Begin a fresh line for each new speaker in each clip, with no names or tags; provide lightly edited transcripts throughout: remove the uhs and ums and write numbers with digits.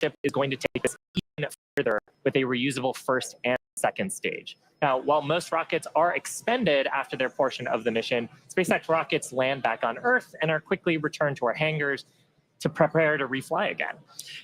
is going to take this even further with a reusable first and second stage. Now, while most rockets are expended after their portion of the mission, SpaceX rockets land back on Earth and are quickly returned to our hangars to prepare to refly again.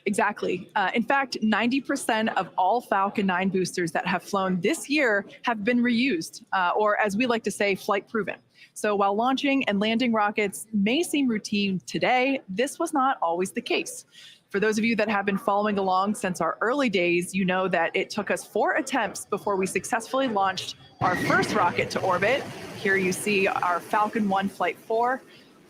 Exactly. In fact, 90% of all Falcon 9 boosters that have flown this year have been reused, or as we like to say, flight proven. So while launching and landing rockets may seem routine today, this was not always the case. For those of you that have been following along since our early days, you know that it took us 4 attempts before we successfully launched our first rocket to orbit. Here you see our Falcon 1 Flight 4.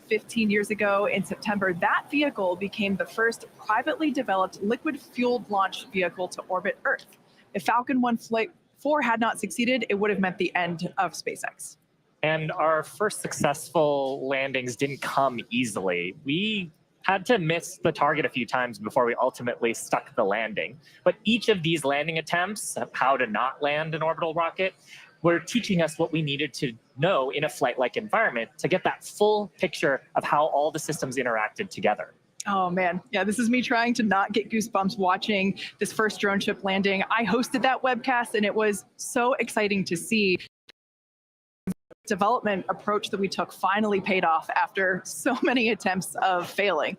15 years ago in September, that vehicle became the first privately developed liquid-fueled launch vehicle to orbit Earth. If Falcon 1 Flight 4 had not succeeded, it would have meant the end of SpaceX.
And our first successful landings didn't come easily. We had to miss the target a few times before we ultimately stuck the landing. But each of these landing attempts, how to not land an orbital rocket, were teaching us what we needed to know in a flight-like environment to get that full picture of how all the systems interacted together.
Oh man, yeah, this is me trying to not get goosebumps watching this first drone ship landing. I hosted that webcast and it was so exciting to see the development approach that we took finally paid off after so many attempts of failing.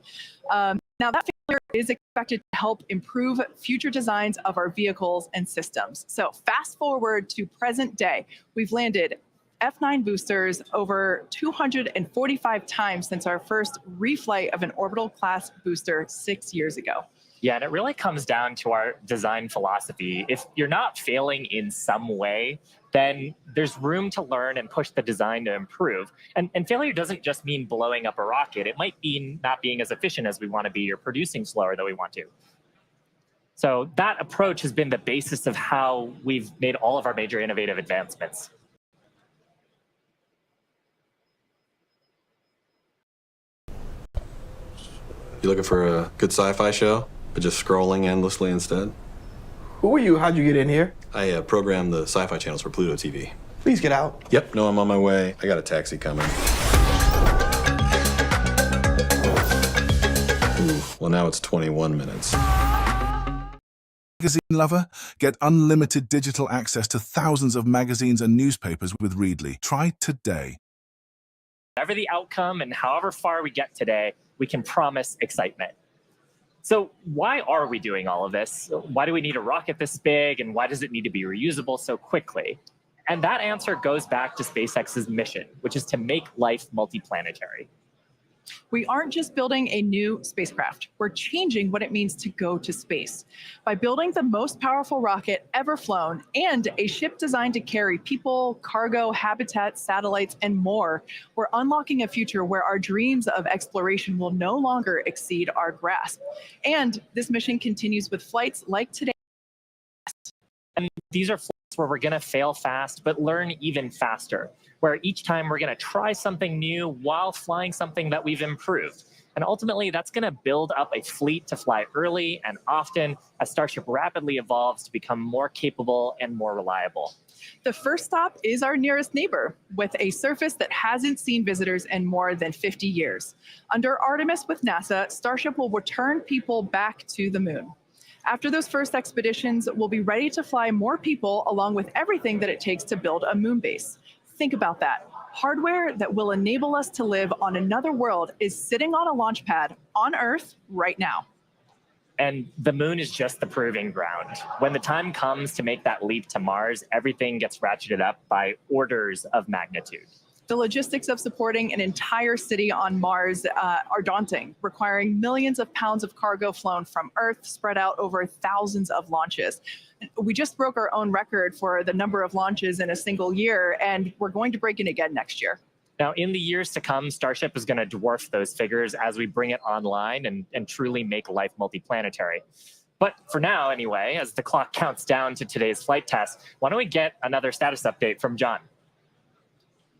Now that failure is expected to help improve future designs of our vehicles and systems. So fast forward to present day, we've landed F9 boosters over 245 times since our first reflight of an orbital class booster 6 years ago.
Yeah, and it really comes down to our design philosophy. If you're not failing in some way, then there's room to learn and push the design to improve. And failure doesn't just mean blowing up a rocket. It might mean not being as efficient as we want to be or producing slower than we want to. So that approach has been the basis of how we've made all of our major innovative advancements.
You looking for a good sci-fi show, but just scrolling endlessly instead?
Who are you? How'd you get in here?
I programmed the sci-fi channels for Pluto TV.
Please get out.
Yep, no, I'm on my way. I got a taxi coming. Ooh, well, now it's 21 minutes.
Magazine lover? Get unlimited digital access to thousands of magazines and newspapers with Readly. Try today.
Whatever the outcome and however far we get today, we can promise excitement. So why are we doing all of this? Why do we need a rocket this big, and why does it need to be reusable so quickly? And that answer goes back to SpaceX's mission, which is to make life multiplanetary.
We aren't just building a new spacecraft, we're changing what it means to go to space. By building the most powerful rocket ever flown and a ship designed to carry people, cargo, habitat, satellites, and more, we're unlocking a future where our dreams of exploration will no longer exceed our grasp. And this mission continues with flights like today.
And these are flights where we're going to fail fast, but learn even faster, where each time we're going to try something new while flying something that we've improved. And ultimately, that's going to build up a fleet to fly early and often as Starship rapidly evolves to become more capable and more reliable.
The first stop is our nearest neighbor, with a surface that hasn't seen visitors in more than 50 years. Under Artemis with NASA, Starship will return people back to the moon. After those first expeditions, we'll be ready to fly more people along with everything that it takes to build a moon base. Think about that. Hardware that will enable us to live on another world is sitting on a launch pad on Earth right now.
And the moon is just the proving ground. When the time comes to make that leap to Mars, everything gets ratcheted up by orders of magnitude.
The logistics of supporting an entire city on Mars are daunting, requiring millions of pounds of cargo flown from Earth spread out over thousands of launches. We just broke our own record for the number of launches in a single year, and we're going to break it again next year.
Now, in the years to come, Starship is going to dwarf those figures as we bring it online and truly make life multiplanetary. But for now, anyway, as the clock counts down to today's flight test, why don't we get another status update from John?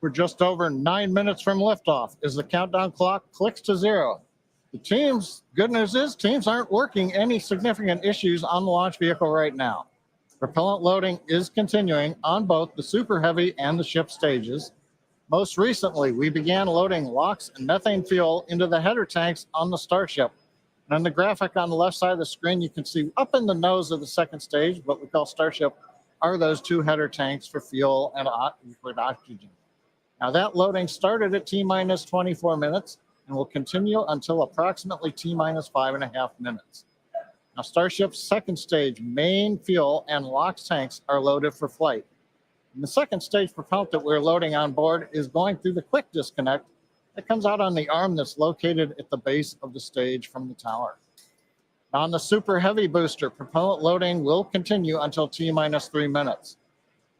We're just over 9 minutes from liftoff as the countdown clock clicks to 0. The teams, good news is, teams aren't working any significant issues on the launch vehicle right now. Propellant loading is continuing on both the Super Heavy and the ship stages. Most recently, we began loading LOX and methane fuel into the header tanks on the Starship. And on the graphic on the left side of the screen, you can see up in the nose of the second stage, what we call Starship, are those two header tanks for fuel and liquid oxygen. Now that loading started at T-minus 24 minutes and will continue until approximately T-minus 5.5 minutes. Now Starship's second stage main fuel and LOX tanks are loaded for flight. And the second stage propellant that we're loading on board is going through the quick disconnect that comes out on the arm that's located at the base of the stage from the tower. Now on the super heavy booster, propellant loading will continue until T-minus 3 minutes.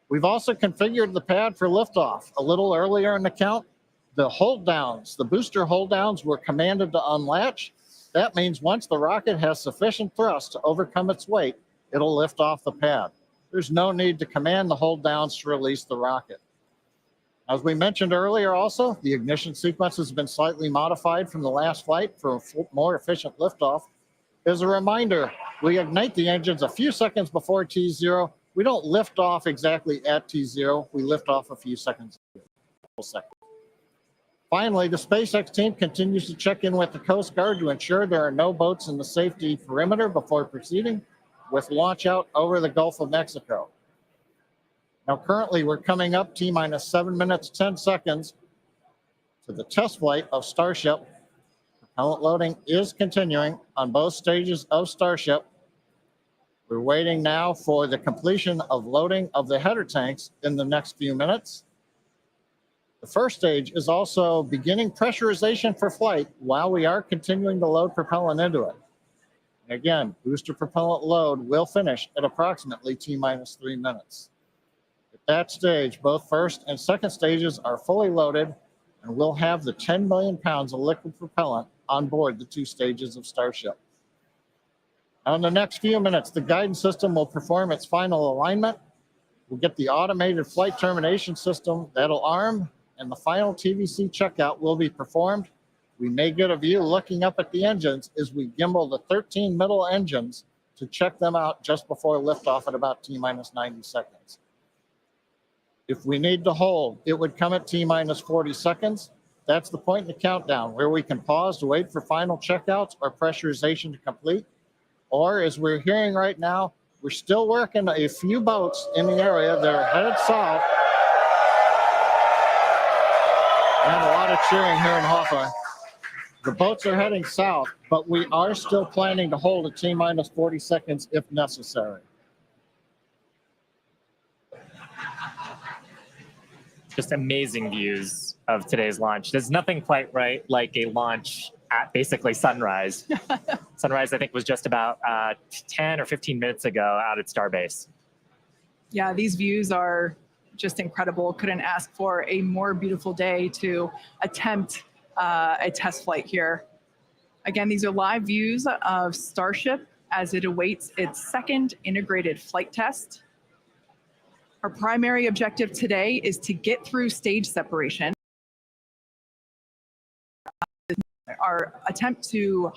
We've also configured the pad for liftoff. A little earlier in the count, the hold downs, the booster hold downs were commanded to unlatch. That means once the rocket has sufficient thrust to overcome its weight, it'll lift off the pad. There's no need to command the hold downs to release the rocket. As we mentioned earlier also, the ignition sequence has been slightly modified from the last flight for a more efficient liftoff. As a reminder, we ignite the engines a few seconds before T0. We don't lift off exactly at T0. We lift off a few seconds. Finally, the SpaceX team continues to check in with the Coast Guard to ensure there are no boats in the safety perimeter before proceeding with launch out over the Gulf of Mexico. Now, currently, we're coming up T-minus 7 minutes, 10 seconds to the test flight of Starship. Propellant loading is continuing on both stages of Starship. We're waiting now for the completion of loading of the header tanks in the next few minutes. The first stage is also beginning pressurization for flight while we are continuing to load propellant into it. And again, booster propellant load will finish at approximately T-minus 3 minutes. At that stage, both first and second stages are fully loaded, and we'll have the 10 million pounds of liquid propellant on board the two stages of Starship. Now in the next few minutes, the guidance system will perform its final alignment. We'll get the automated flight termination system that'll arm, and the final TVC checkout will be performed. We may get a view looking up at the engines as we gimbal the 13 middle engines to check them out just before liftoff at about T-minus 90 seconds. If we need to hold, it would come at T-minus 40 seconds. That's the point in the countdown where we can pause to wait for final checkouts or pressurization to complete. Or as we're hearing right now, we're still working a few boats in the area that are headed south. And a lot of cheering here in Hawthorne. The boats are heading south, but we are still planning to hold at T-minus 40 seconds if necessary.
Just amazing views of today's launch. There's nothing quite right like a launch at basically sunrise. Sunrise, I think, was just about 10 or 15 minutes ago out at Starbase.
Yeah, these views are just incredible. Couldn't ask for a more beautiful day to attempt a test flight here. Again, these are live views of Starship as it awaits its second integrated flight test. Our primary objective today is to get through stage separation. Our attempt to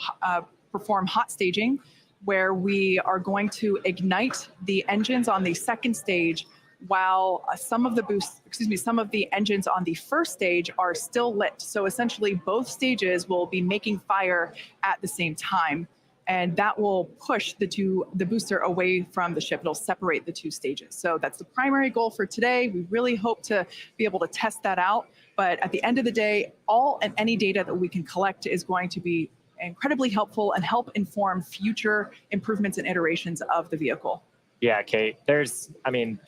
perform hot staging, where we are going to ignite the engines on the second stage while some of the engines on the first stage are still lit. So essentially both stages will be making fire at the same time, and that will push the booster away from the ship. It'll separate the two stages. So that's the primary goal for today. We really hope to be able to test that out. But at the end of the day, all and any data that we can collect is going to be incredibly helpful and help inform future improvements and iterations of the vehicle.
Yeah, Kate, there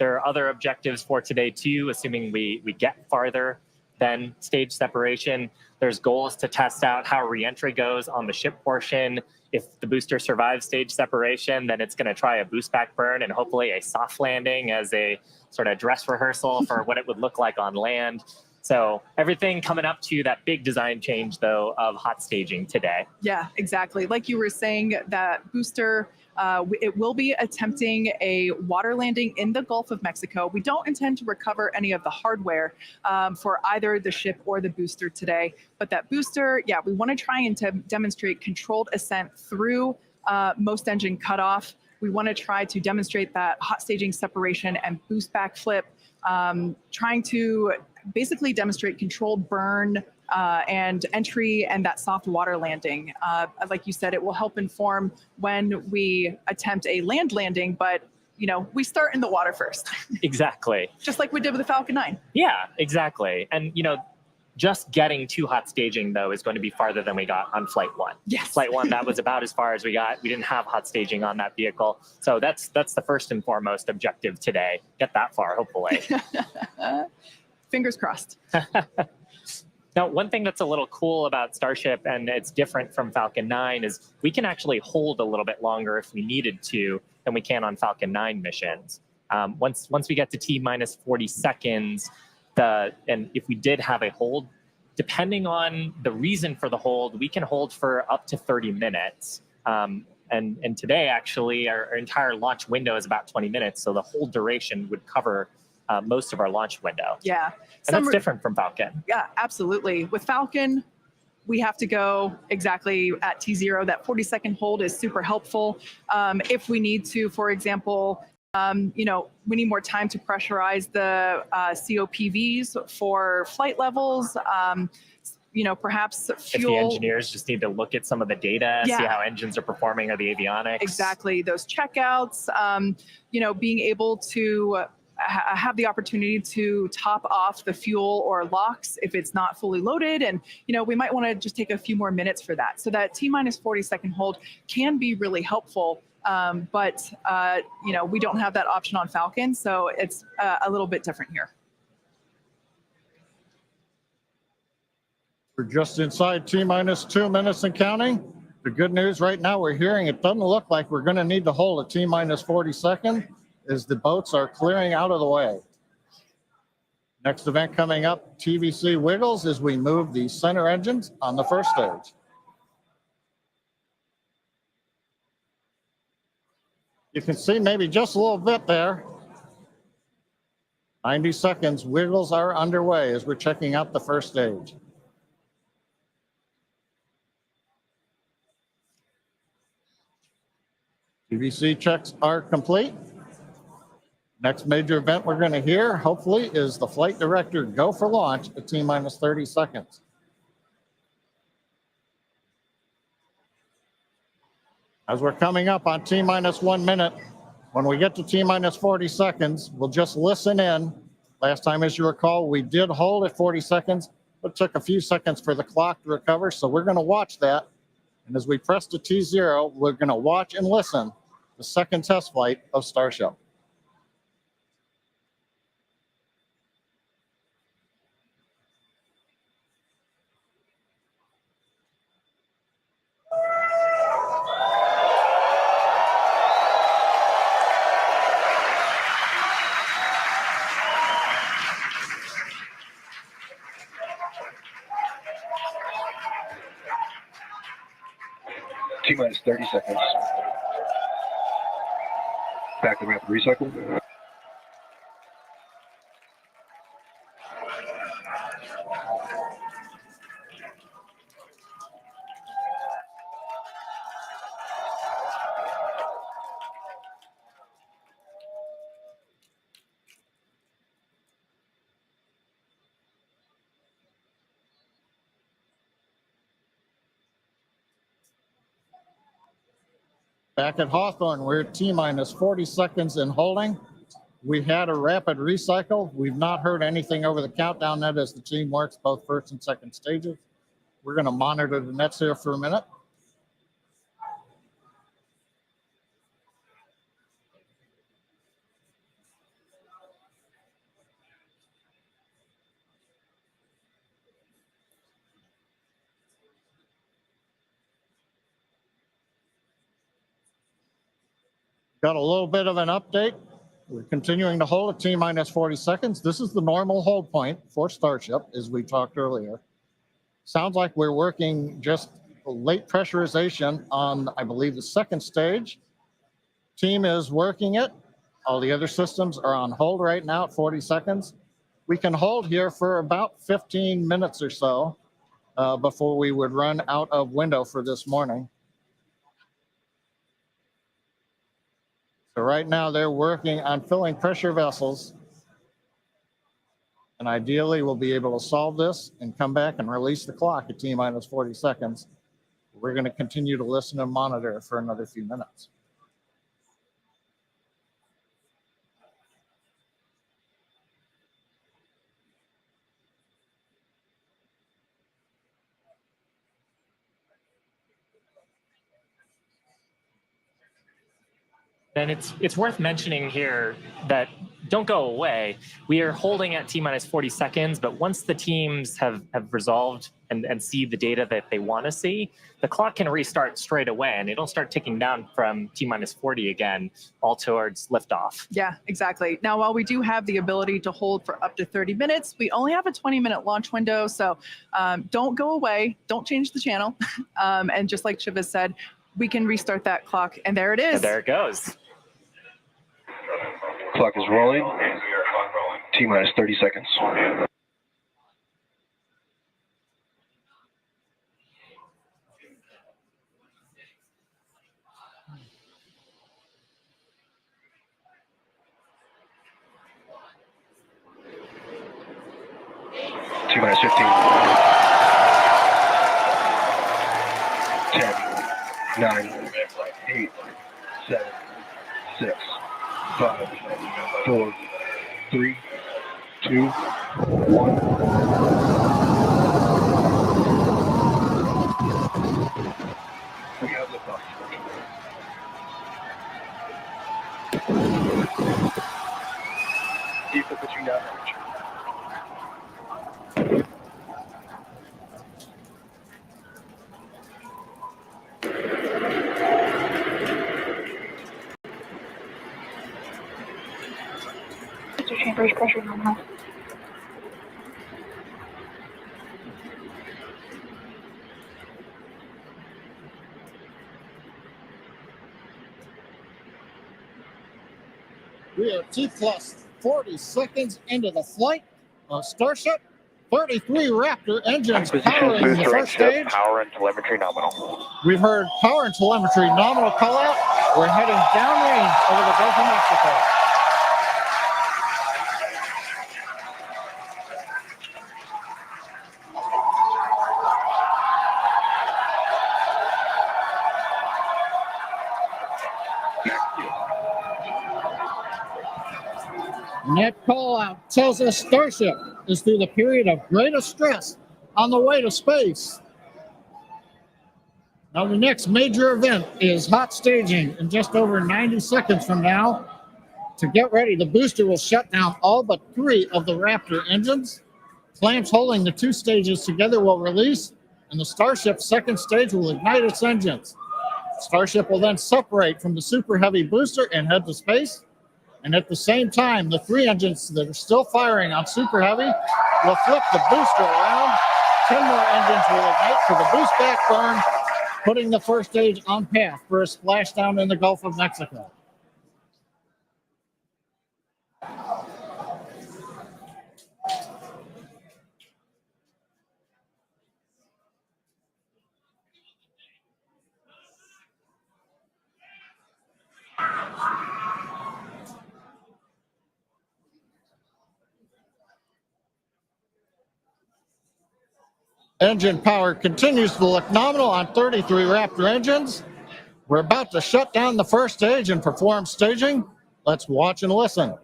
are other objectives for today too, assuming we get farther than stage separation. There's goals to test out how reentry goes on the ship portion. If the booster survives stage separation, then it's going to try a boost back burn and hopefully a soft landing as a sort of dress rehearsal for what it would look like on land. So everything coming up to that big design change, though, of hot staging today.
Yeah, exactly. Like you were saying, that booster, it will be attempting a water landing in the Gulf of Mexico. We don't intend to recover any of the hardware for either the ship or the booster today. But that booster, yeah, we want to try and demonstrate controlled ascent through most engine cutoff. We want to try to demonstrate that hot staging separation and boost back flip, trying to basically demonstrate controlled burn and entry and that soft water landing. Like you said, it will help inform when we attempt a land landing, but we start in the water first.
Exactly.
Just like we did with the Falcon 9.
Yeah, exactly. And, just getting to hot staging, though, is going to be farther than we got on Flight 1.
Yes.
Flight 1, that was about as far as we got. We didn't have hot staging on that vehicle. So that's the first and foremost objective today. Get that far, hopefully.
Fingers crossed.
Now, one thing that's a little cool about Starship, and it's different from Falcon 9, is we can actually hold a little bit longer if we needed to than we can on Falcon 9 missions. Once we get to T-minus 40 seconds, and if we did have a hold, depending on the reason for the hold, we can hold for up to 30 minutes. And today, actually, our entire launch window is about 20 minutes, so the whole duration would cover most of our launch window.
Yeah.
And that's different from Falcon.
Yeah, absolutely. With Falcon, we have to go exactly at T0. That 40-second hold is super helpful. If we need to, for example, we need more time to pressurize the COPVs for flight levels. Perhaps fuel.
If the engineers just need to look at some of the data, see how engines are performing or the avionics.
Exactly. Those checkouts, being able to have the opportunity to top off the fuel or LOX if it's not fully loaded. And, we might want to just take a few more minutes for that. So that T-minus 40-second hold can be really helpful. But we don't have that option on Falcon. So it's a little bit different here.
We're just inside T-minus 2 minutes and counting. The good news right now, we're hearing it doesn't look like we're going to need to hold a T-minus 40 second as the boats are clearing out of the way. Next event coming up, TVC wiggles as we move the center engines on the first stage. You can see maybe just a little bit there. 90 seconds, wiggles are underway as we're checking out the first stage. TVC checks are complete. Next major event we're going to hear, hopefully, is the flight director go for launch at T-minus 30 seconds. As we're coming up on T-minus 1 minute, when we get to T-minus 40 seconds, we'll just listen in. Last time, as you recall, we did hold at 40 seconds, but it took a few seconds for the clock to recover. So we're going to watch that. And as we press to T0, we're going to watch and listen the second test flight of Starship.
T-minus 30 seconds. Back to rapid recycle.
Back at Hawthorne, we're at T-minus 40 seconds in holding. We had a rapid recycle. We've not heard anything over the countdown net as the team works both first and second stages. We're going to monitor the nets here for a minute. Got a little bit of an update. We're continuing to hold at T-minus 40 seconds. This is the normal hold point for Starship, as we talked earlier. Sounds like we're working just late pressurization on, I believe, the second stage. Team is working it. All the other systems are on hold right now at 40 seconds. We can hold here for about 15 minutes or so before we would run out of window for this morning. So right now they're working on filling pressure vessels. And ideally, we'll be able to solve this and come back and release the clock at T-minus 40 seconds. We're going to continue to listen and monitor for another few minutes.
And it's worth mentioning here that don't go away. We are holding at T-minus 40 seconds, but once the teams have resolved and see the data that they want to see, the clock can restart straight away and it'll start ticking down from T-minus 40 again, all towards liftoff.
Yeah, exactly. Now, while we do have the ability to hold for up to 30 minutes, we only have a 20-minute launch window. So don't go away. Don't change the channel. And just like Shiva said, we can restart that clock. And there it is.
And there it goes.
Clock is rolling. T-minus 30 seconds. T-minus 15. 10, 9, 8, 7, 6, 5, 4, 3, 2, 1. We have liftoff. Keep the pitching down range.
Chamber's pressure nominal.
We are T-plus 40 seconds into the flight of Starship. 33 Raptor engines powering the first stage.
Power and telemetry nominal.
We've heard power and telemetry nominal call out. We're heading downrange over the Gulf of Mexico. And that call out tells us Starship is through the period of greatest stress on the way to space. Now the next major event is hot staging in just over 90 seconds from now. To get ready, the booster will shut down all but 3 of the Raptor engines. Clamps holding the 2 stages together will release, and the Starship's second stage will ignite its engines. Starship will then separate from the Super Heavy booster and head to space. And at the same time, the 3 engines that are still firing on Super Heavy will flip the booster around. 10 more engines will ignite for the boost back burn, putting the first stage on path for a splashdown in the Gulf of Mexico. Engine power continues to look nominal on 33 Raptor engines. We're about to shut down the first stage and perform staging. Let's watch and listen.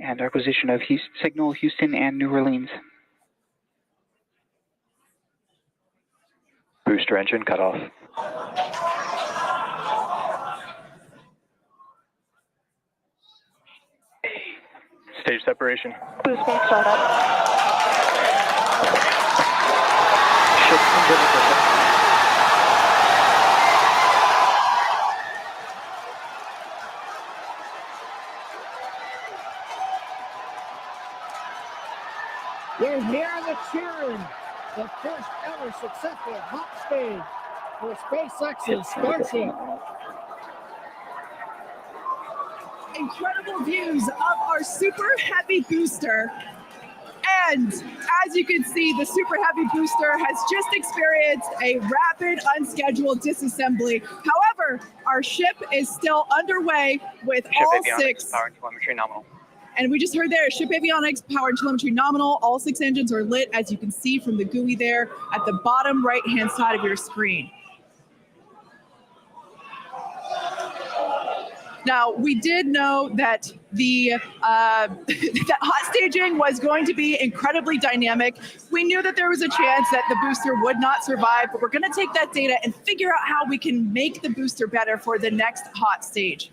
And acquisition of signal Houston and New Orleans.
Booster engine cut off. Stage separation.
Boost back startup.
Shift engine ignition.
You're hearing the cheering. The first ever successful hot stage for SpaceX's Starship.
Incredible views of our Super Heavy booster And as you can see, the Super Heavy booster has just experienced a rapid, unscheduled disassembly. However, our ship is still underway with all six.
Power and telemetry nominal.
And we just heard there, ship avionics, power and telemetry nominal. All six engines are lit, as you can see from the GUI there at the bottom right-hand side of your screen. Now, we did know that the that hot staging was going to be incredibly dynamic. We knew that there was a chance that the booster would not survive, but we're going to take that data and figure out how we can make the booster better for the next hot stage.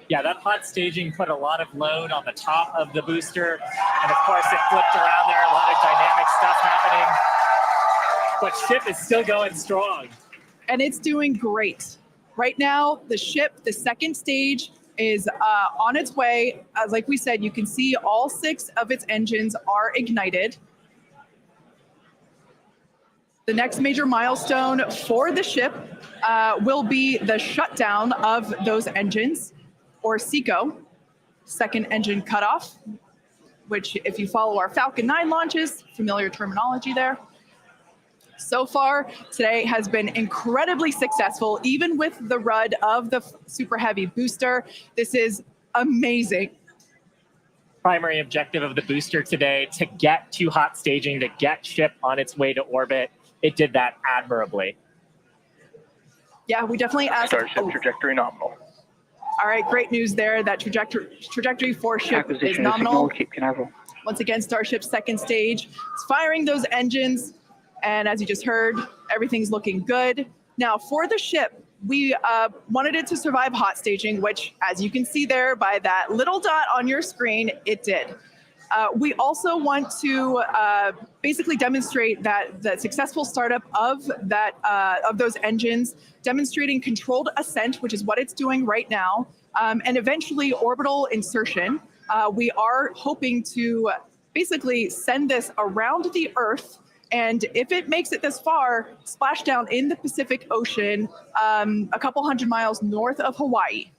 Yeah, that hot staging put a lot of load on the top of the booster. And of course, it flipped around there, a lot of dynamic stuff happening. But ship is still going strong.
And it's doing great. Right now, the ship, the second stage, is on its way. Like we said, you can see all six of its engines are ignited. The next major milestone for the ship will be the shutdown of those engines, or SECO, second engine cutoff, which if you follow our Falcon 9 launches, familiar terminology there. So far, today has been incredibly successful, even with the RUD of the Super Heavy booster. This is amazing.
Primary objective of the booster today, to get to hot staging, to get ship on its way to orbit. It did that admirably.
Yeah, we definitely asked.
Starship trajectory nominal.
All right, great news there. That trajectory for ship is
Acquisition of
nominal.
signal, Cape Canaveral.
Once again, Starship's second stage. It's firing those engines. And as you just heard, everything's looking good. Now, for the ship, we wanted it to survive hot staging, which, as you can see there by that little dot on your screen, it did. We also want to basically demonstrate that the successful startup of those engines, demonstrating controlled ascent, which is what it's doing right now, and eventually orbital insertion. We are hoping to basically send this around the Earth, and if it makes it this far, splash down in the Pacific Ocean, a couple hundred miles north of Hawaii.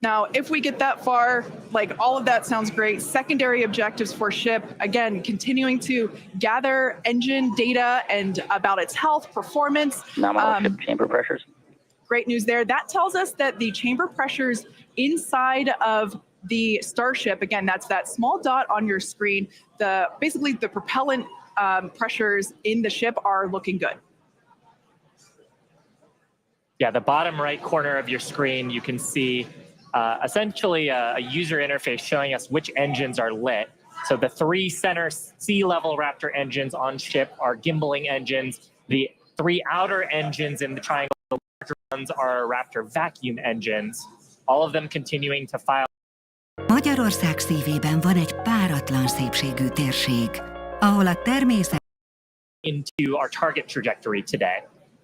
Now, if we get that far, like all of that sounds great. Secondary objectives for ship, again, continuing to gather engine data and about its health, performance.
Nominal ship chamber pressures.
Great news there. That tells us that the chamber pressures inside of the Starship, again, that's that small dot on your screen, basically the propellant pressures in the ship are looking good.
Yeah, the bottom right corner of your screen, you can see essentially a user interface showing us which engines are lit. So the three center sea level Raptor engines on ship are gimbaling engines. The three outer engines in the triangle, the larger ones, are Raptor vacuum engines. All of them continuing to file.
Magyarország szívében van egy páratlan szépségű térség, ahol a természet
into our target trajectory today.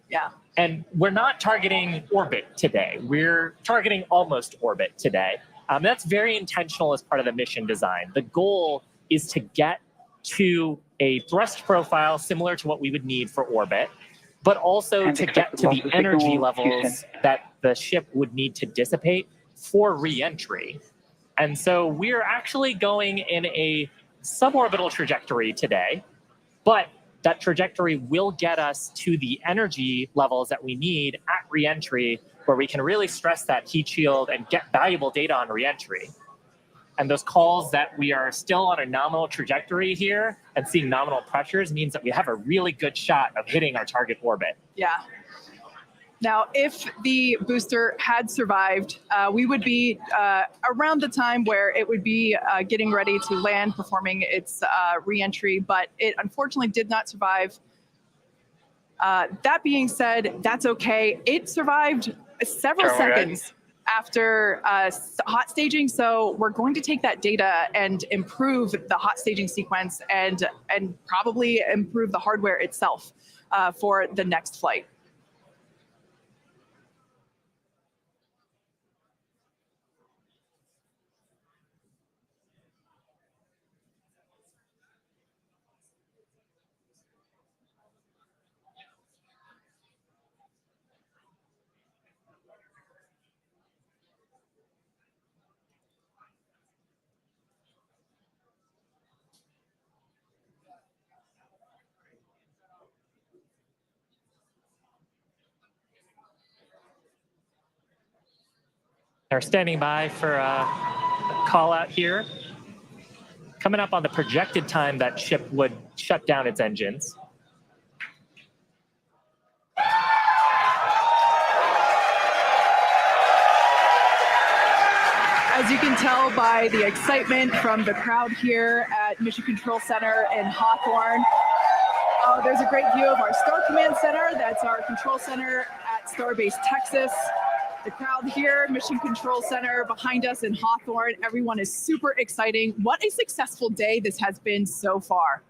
Yeah.
And we're not targeting orbit today. We're targeting almost orbit today. That's very intentional as part of the mission design. The goal is to get to a thrust profile similar to what we would need for orbit, but also to get to the energy levels that the ship would need to dissipate for re-entry. And so we're actually going in a suborbital trajectory today, but that trajectory will get us to the energy levels that we need at re-entry, where we can really stress that heat shield and get valuable data on re-entry. And those calls that we are still on a nominal trajectory here and seeing nominal pressures means that we have a really good shot of hitting our target orbit.
Yeah. Now, if the booster had survived, we would be around the time where it would be getting ready to land, performing its re-entry, but it unfortunately did not survive. That being said, that's okay. It survived several seconds after hot staging, so we're going to take that data and improve the hot staging sequence and probably improve the hardware itself for the next flight.
They're standing by for a call out here. Coming up on the projected time that ship would shut down its engines.
As you can tell by the excitement from the crowd here at Mission Control Center in Hawthorne, there's a great view of our Star Command Center. That's our control center at Starbase Texas. The crowd here, Mission Control Center behind us in Hawthorne. Everyone is super exciting. What a successful day this has been so far.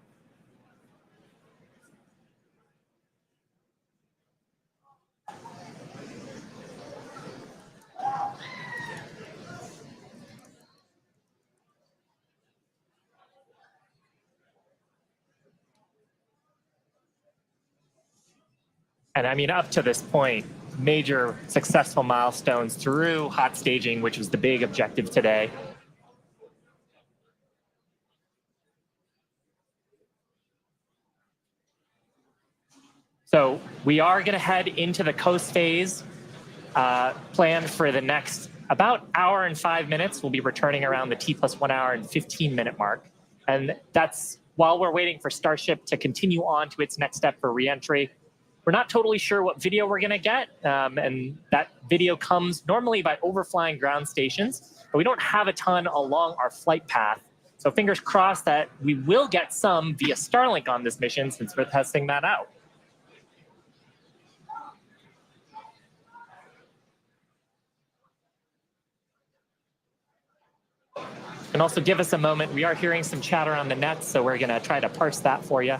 And I mean, up to this point, major successful milestones through hot staging, which was the big objective today. So we are going to head into the coast phase, planned for the next about hour and 5 minutes. We'll be returning around the T+1 hour and 15-minute mark. And that's while we're waiting for Starship to continue on to its next step for reentry. We're not totally sure what video we're going to get, and that video comes normally by overflying ground stations, but we don't have a ton along our flight path. So fingers crossed that we will get some via Starlink on this mission since we're testing that out. And also give us a moment. We are hearing some chatter on the net, so we're going to try to parse that for you.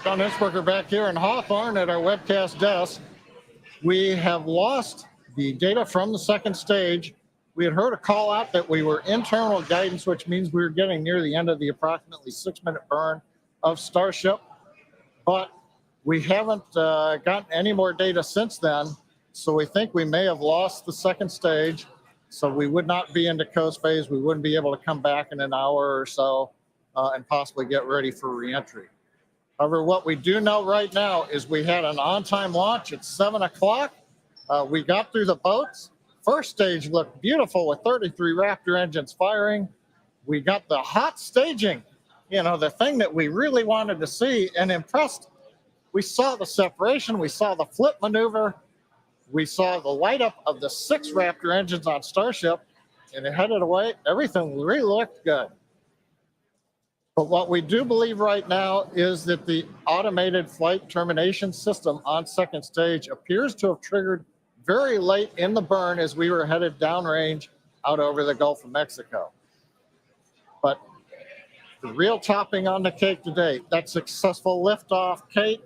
John Innsbrucker back here in Hawthorne at our webcast desk. We have lost the data from the second stage. We had heard a call out that we were internal guidance, which means we were getting near the end of the approximately 6-minute burn of Starship, but we haven't gotten any more data since then. So we think we may have lost the second stage. So we would not be into coast phase. We wouldn't be able to come back in an hour or so and possibly get ready for reentry. However, what we do know right now is we had an on-time launch at 7 o'clock. We got through the boats. First stage looked beautiful with 33 Raptor engines firing. We got the hot staging, you know, the thing that we really wanted to see and impressed. We saw the separation. We saw the flip maneuver. We saw the light up of the 6 Raptor engines on Starship, and it headed away. Everything really looked good. But what we do believe right now is that the automated flight termination system on second stage appears to have triggered very late in the burn as we were headed downrange out over the Gulf of Mexico. But the real topping on the cake today, that successful liftoff, Kate,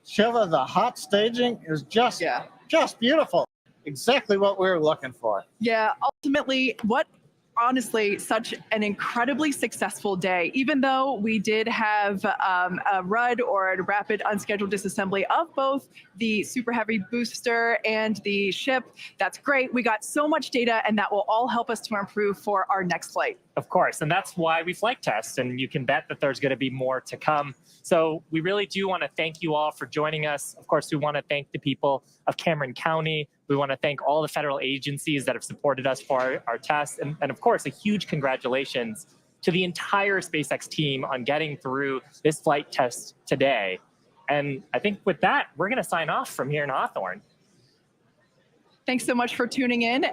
Shiva, the hot staging is just beautiful. Exactly what we were looking for.
Yeah, ultimately, honestly, such an incredibly successful day. Even though we did have a RUD or a rapid unscheduled disassembly of both the Super Heavy booster and the ship, that's great. We got so much data, and that will all help us to improve for our next flight.
Of course, and that's why we flight test, and you can bet that there's going to be more to come. So we really do want to thank you all for joining us. Of course, we want to thank the people of Cameron County. We want to thank all the federal agencies that have supported us for our tests. And of course, a huge congratulations to the entire SpaceX team on getting through this flight test today. And I think with that, we're going to sign off from here in Hawthorne.
Thanks so much for tuning in.